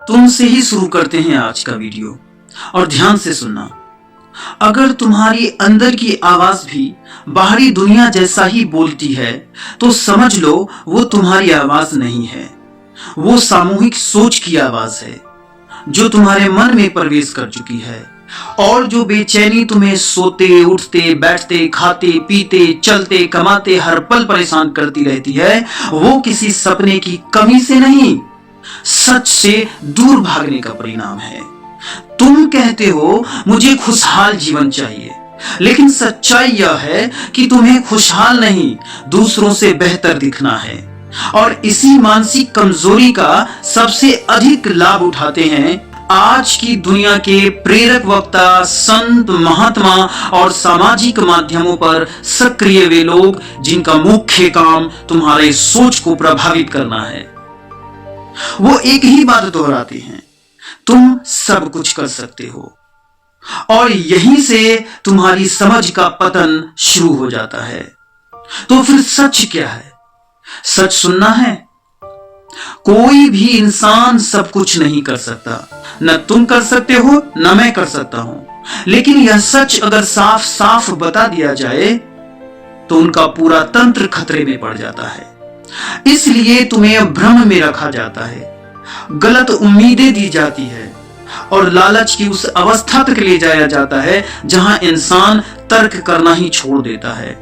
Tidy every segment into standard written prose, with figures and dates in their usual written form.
तुमसे ही शुरू करते हैं आज का वीडियो, और ध्यान से सुनना। अगर तुम्हारी अंदर की आवाज भी बाहरी दुनिया जैसा ही बोलती है तो समझ लो वो तुम्हारी आवाज नहीं है, वो सामूहिक सोच की आवाज है जो तुम्हारे मन में प्रवेश कर चुकी है और जो बेचैनी तुम्हें सोते उठते बैठते खाते पीते चलते कमाते हर पल परेशान करती रहती है। वो किसी सपने की कमी से नहीं, सच से दूर भागने का परिणाम है। तुम कहते हो मुझे खुशहाल जीवन चाहिए, लेकिन सच्चाई यह है कि तुम्हें खुशहाल नहीं, दूसरों से बेहतर दिखना है। और इसी मानसिक कमजोरी का सबसे अधिक लाभ उठाते हैं आज की दुनिया के प्रेरक वक्ता, संत, महात्मा और सामाजिक माध्यमों पर सक्रिय वे लोग जिनका मुख्य काम तुम्हारे सोच को प्रभावित करना है। वो एक ही बात दोहराते हैं, तुम सब कुछ कर सकते हो, और यहीं से तुम्हारी समझ का पतन शुरू हो जाता है। तो फिर सच क्या है? सच सुनना है। कोई भी इंसान सब कुछ नहीं कर सकता, न तुम कर सकते हो न मैं कर सकता हूं। लेकिन यह सच अगर साफ साफ बता दिया जाए तो उनका पूरा तंत्र खतरे में पड़ जाता है। इसलिए तुम्हें भ्रम में रखा जाता है, गलत उम्मीदें दी जाती है और लालच की उस अवस्था तक ले जाया जाता है जहां इंसान तर्क करना ही छोड़ देता है।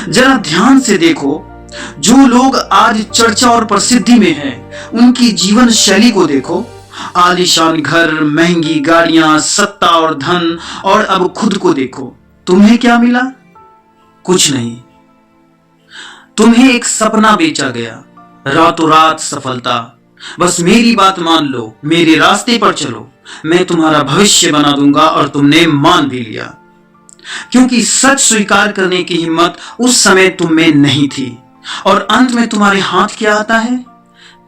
जरा ध्यान से देखो, जो लोग आज चर्चा और प्रसिद्धि में हैं, उनकी जीवन शैली को देखो। आलीशान घर, महंगी गाड़ियां, सत्ता और धन, और अब खुद को देखो। तुम्हें क्या मिला? कुछ नहीं। तुम्हें एक सपना बेचा गया, रातों रात सफलता। बस मेरी बात मान लो, मेरे रास्ते पर चलो, मैं तुम्हारा भविष्य बना दूंगा। और तुमने मान भी लिया, क्योंकि सच स्वीकार करने की हिम्मत उस समय तुम में नहीं थी। और अंत में तुम्हारे हाथ क्या आता है?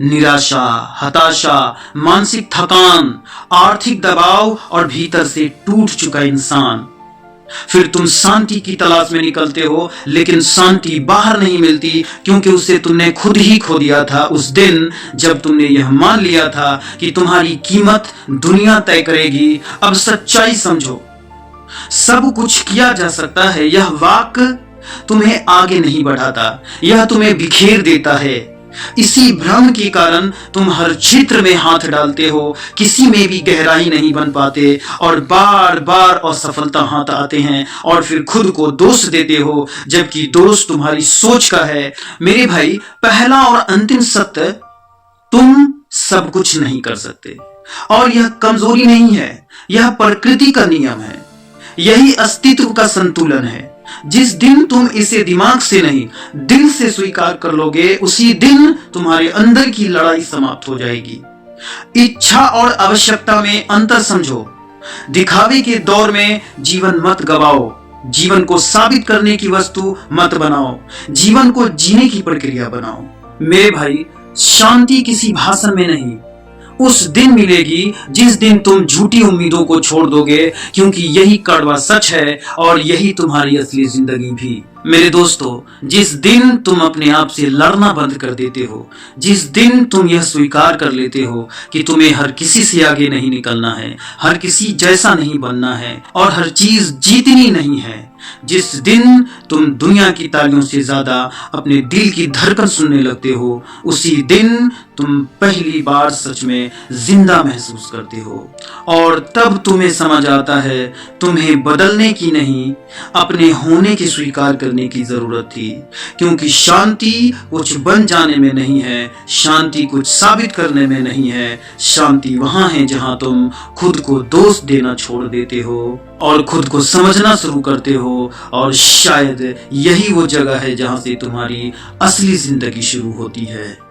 निराशा, हताशा, मानसिक थकान, आर्थिक दबाव और भीतर से टूट चुका इंसान। फिर तुम शांति की तलाश में निकलते हो, लेकिन शांति बाहर नहीं मिलती, क्योंकि उसे तुमने खुद ही खो दिया था उस दिन जब तुमने यह मान लिया था कि तुम्हारी कीमत दुनिया तय करेगी। अब सच्चाई समझो, सब कुछ किया जा सकता है, यह वाक्य तुम्हें आगे नहीं बढ़ाता, यह तुम्हें बिखेर देता है। इसी भ्रम के कारण तुम हर क्षेत्र में हाथ डालते हो, किसी में भी गहराई नहीं बन पाते और बार बार असफलता हाथ आते हैं और फिर खुद को दोष देते हो, जबकि दोष तुम्हारी सोच का है। मेरे भाई, पहला और अंतिम सत्य, तुम सब कुछ नहीं कर सकते। और यह कमजोरी नहीं है, यह प्रकृति का नियम है, यही अस्तित्व का संतुलन है। जिस दिन तुम इसे दिमाग से नहीं दिल से स्वीकार कर लोगे, उसी दिन तुम्हारे अंदर की लड़ाई समाप्त हो जाएगी। इच्छा और आवश्यकता में अंतर समझो। दिखावे के दौर में जीवन मत गवाओ, जीवन को साबित करने की वस्तु मत बनाओ, जीवन को जीने की प्रक्रिया बनाओ। मेरे भाई, शांति किसी भाषण में नहीं, उस दिन मिलेगी जिस दिन तुम झूठी उम्मीदों को छोड़ दोगे, क्योंकि यही कड़वा सच है और यही तुम्हारी असली जिंदगी भी। मेरे दोस्तों, जिस दिन तुम अपने आप से लड़ना बंद कर देते हो, जिस दिन तुम यह स्वीकार कर लेते हो कि तुम्हें हर किसी से आगे नहीं निकलना है, हर किसी जैसा नहीं बनना है और हर चीज जीतनी नहीं है, जिस दिन तुम दुनिया की तालियों से ज्यादा अपने दिल की धड़कन सुनने लगते हो, उसी दिन तुम पहली बार सच में जिंदा महसूस करते हो। और तब तुम्हें समझ आता है तुम्हें बदलने की नहीं, अपने होने की स्वीकार करने की जरूरत थी। क्योंकि शांति कुछ बन जाने में नहीं है, शांति कुछ साबित करने में नहीं है। शांति वहां है जहां तुम खुद को दोष देना छोड़ देते हो और खुद को समझना शुरू करते हो। और शायद यही वो जगह है जहां से तुम्हारी असली जिंदगी शुरू होती है।